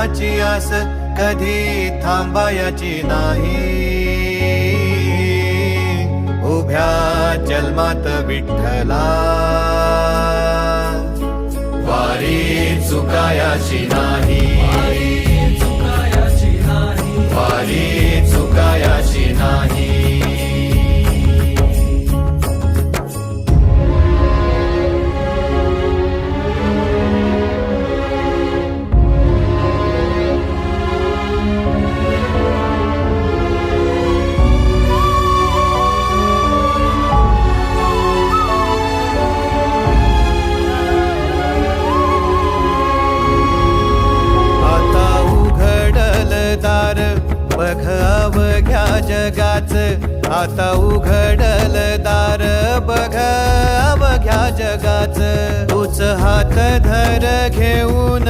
देवाची आस कधी थांबायची नाही. उभ्या जन्मात विठ्ठला वारी चुकायाची नाही. वारी चुकायाची नाही. बघ अवघ्या जगाच, आता उघडल दार बघ अवघ्या जगाच. तूच हात धर घेऊन